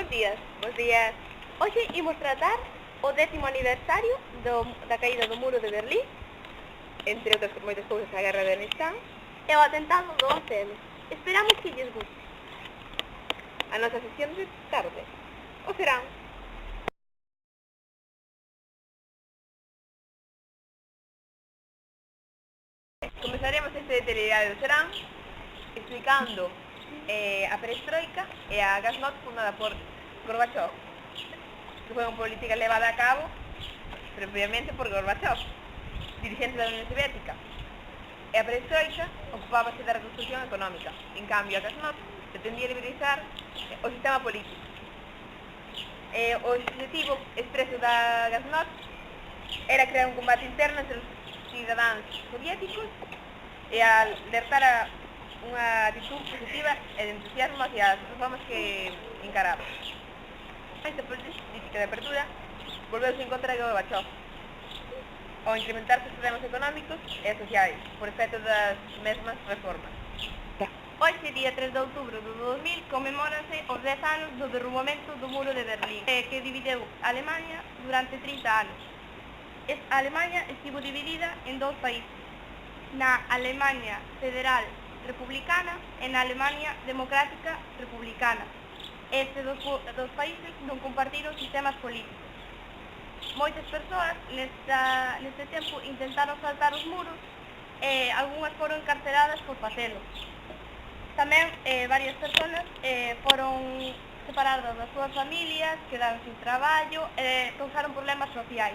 Bos días. Bos días. Hoxe imos tratar o 10º aniversario da caída do muro de Berlín, Entre outras moitas cousas, a guerra de Afganistán. e o atentado do 11M. Esperamos que lles guste. A nosa sesión de tarde. O serán. Comezaremos este telediario do serán explicando a perestroika e a glasnost fundada por Gorbachev, que foi unha política levada a cabo previamente por Gorbachev, dirigente da Unión Soviética. E a perestroika ocupábase da reconstrucción económica. En cambio, a glasnost pretendía liberalizar o sistema político. O objetivo expreso da glasnost era crear un combate interno entre os cidadáns soviéticos e alertar a unha actitud positiva e de entusiasmo hacia as reformas que encaraba. Esta política de apertura volveuse en contra de Gorbachev ao incrementarse os problemas económicos e sociais por efecto das mesmas reformas. Hoxe, día 3 de outubro do 2000, conmemóranse os 10 anos do derrubamento do muro de Berlín, que divideu a Alemanha durante 30 anos. A Alemanha estivo dividida en dous países, na Alemanha Federal Republicana e na Alemanha Democrática Republicana. Estes dos países non compartiron sistemas políticos. Moitas persoas neste tempo intentaron saltar os muros e algunhas foron encarceladas por facelo. Tamén varias persoas foron separadas das súas familias, quedaron sin traballo e causaron problemas sociais.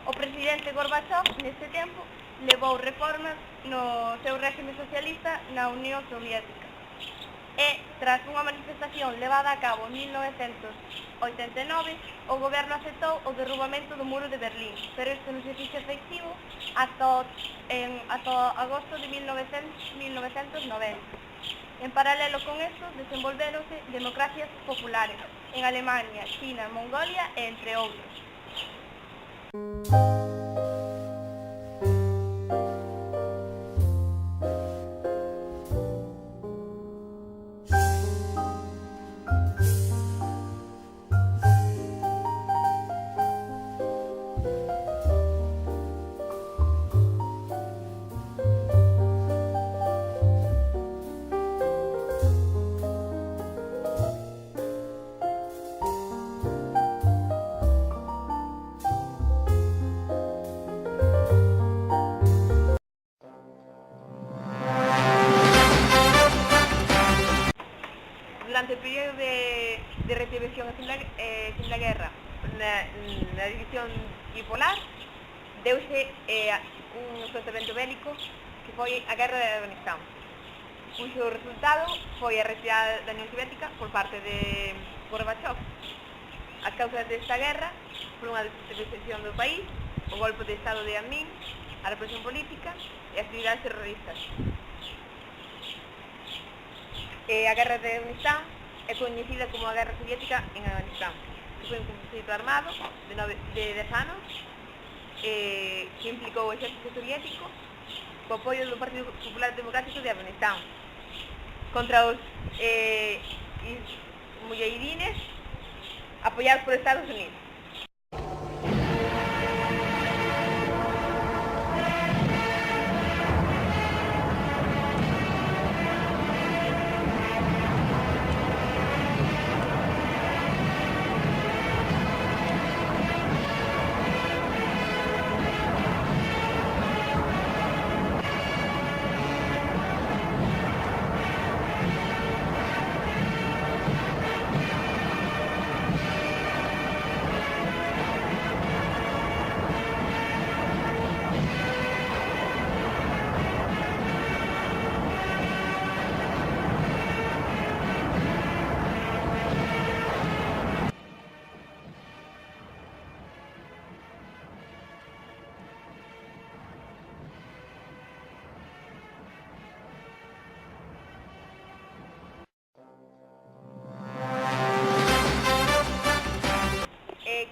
O presidente Gorbachev neste tempo levou reformas no seu réxime socialista na Unión Soviética. E, tras unha manifestación levada a cabo en 1989, o goberno aceptou o derrubamento do muro de Berlín, pero isto non se fixo efectivo ata agosto de 1990. En paralelo con isto, desenvolveronse democracias populares en Alemania, China, Mongolia e entre outros. Durante o período de retribución sin la guerra na división bipolar deuse un enfrentamento bélico que foi a guerra de Afganistán, cuxo resultado foi a retirada da Unión Soviética por parte de Gorbachev. As causas desta guerra foron a destrucción do país, o golpe de estado de Amin, a represión política e as actividades terroristas. A guerra de Afganistán é coñecida como a guerra soviética en Afganistán, que foi un conflito armado de 10 anos que implicou o exército soviético co apoio do Partido Popular Democrático de Afganistán contra os mujahidines apoiados por Estados Unidos.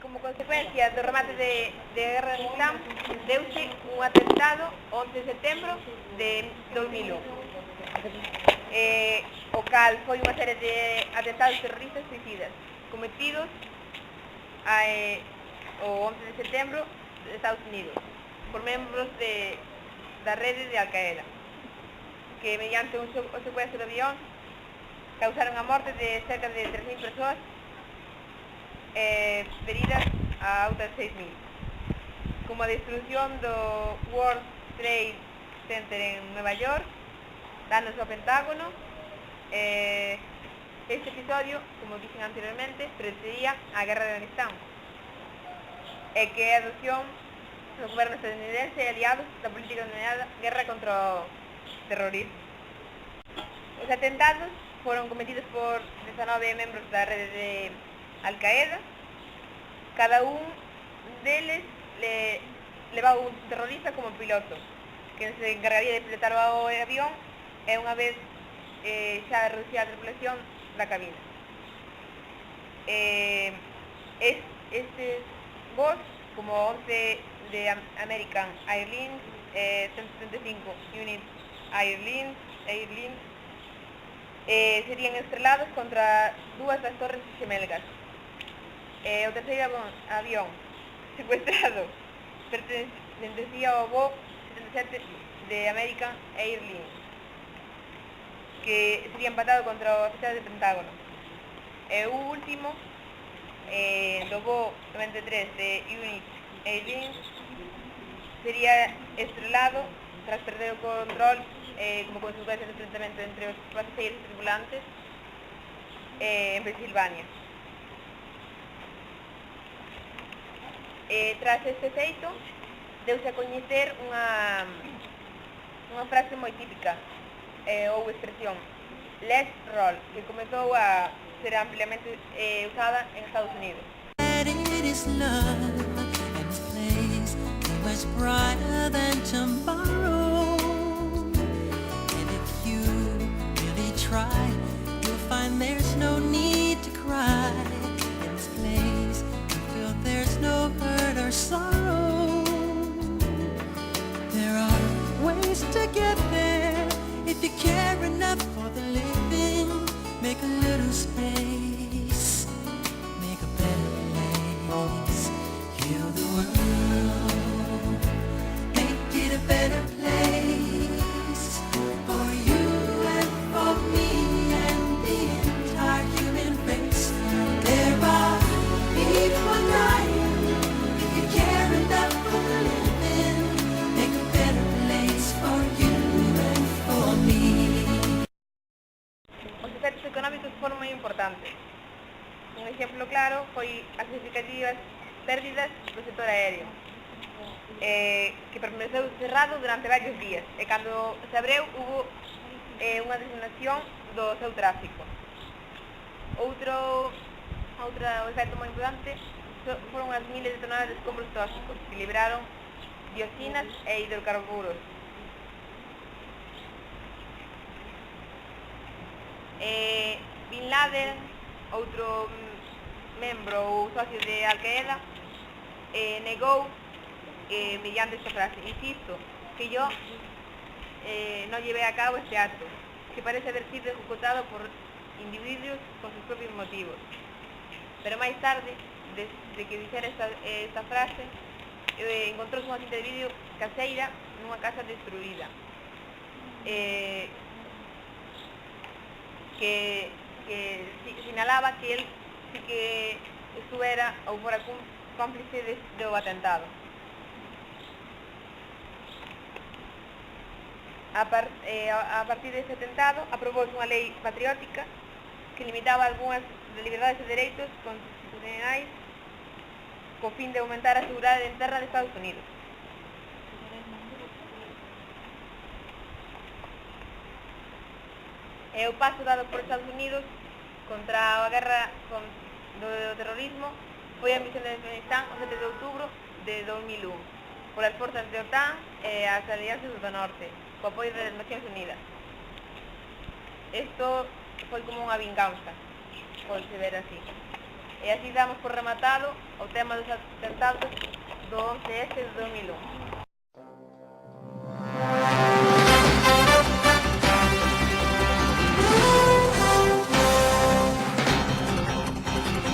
Como consecuencia do remate de guerra de Afganistán, deuse un atentado o 11 de setembro de 2001. o cal foi unha serie de atentados terroristas suicidas cometidos o 11 de setembro de Estados Unidos por membros da rede de Al-Qaeda, que mediante o secuestro de avións causaron a morte de cerca de 3.000 persoas, feridas a outras 6.000, como a destrucción do World Trade Center en Nueva York, danos ao Pentágono. Este episodio, como dixen anteriormente, precedía a Guerra de Afganistán, e que é a adopción do goberno estadounidense e aliados da política denominada Guerra contra o Terrorismo. Os atentados foron cometidos por 19 membros da rede de Al-Qaeda. Cada un deles levaba un terrorista como piloto, que se encargaría de pilotar o avión e unha vez xa reducida a tripulación da cabina. Estes voos, como 11 de American Airlines, 175 United Airlines, serían estrelados contra dúas das torres xemelgas. O terceiro avión secuestrado pertencía ao voo 77 de American Airlines, que sería empatado contra o oficial do Pentágono. E o último, do voo 93 de United Airlines, sería estrelado tras perder o control como consecuencia do enfrentamento entre os pasaxeiros e tripulantes en Pensilvania. Tras este feito, deuse a coñecer unha frase moi típica ou expresión, let's roll, que comezou a ser ampliamente usada en Estados Unidos. It is love and this place much brighter than tomorrow. And if you really try, you'll find there's no need to cry. In this place, you feel there's no hurt or sorrow. There are ways to get there if you care enough for the living. Make a little space, make a better place. Heal the world, make it a better place for you and for me and the entire human race. There are people dying. If you care enough for the living, make a better place for you and for me. Os efectos económicos foron moi importantes. Un exemplo claro foi as significativas pérdidas do sector aéreo, que permaneceu cerrado durante varios días, e cando se abreu hubo unha disminución do seu tráfico. Outro efecto moi importante foron as miles de toneladas de escombros tóxicos que libraron dioxinas e hidrocarburos. Bin Laden, outro membro ou socio de Al-Qaeda, negou mediante esta frase, insisto, que yo no llevé a cabo este acto, que parece haber sido ejecutado por individuos con sus propios motivos. Pero máis tarde, desde que dixera esta frase, encontrouse unha cinta de vídeo caseira nunha casa destruída, que sinalaba que él sí que estuera ou fora cómplice do atentado. A partir deste atentado, aprobouse unha lei patriótica que limitaba algunhas liberdades e dereitos constitucionais co fin de aumentar a seguridade interna de Estados Unidos. E o paso dado por Estados Unidos contra a guerra do terrorismo foi a misión de Afganistán o 7 de outubro de 2001 polas forzas de OTAN e as alianzas do norte, co apoio das Nacións Unidas. Isto foi como unha vinganza, pode se ver así. E así damos por rematado o tema dos atentados do 11S de 2001.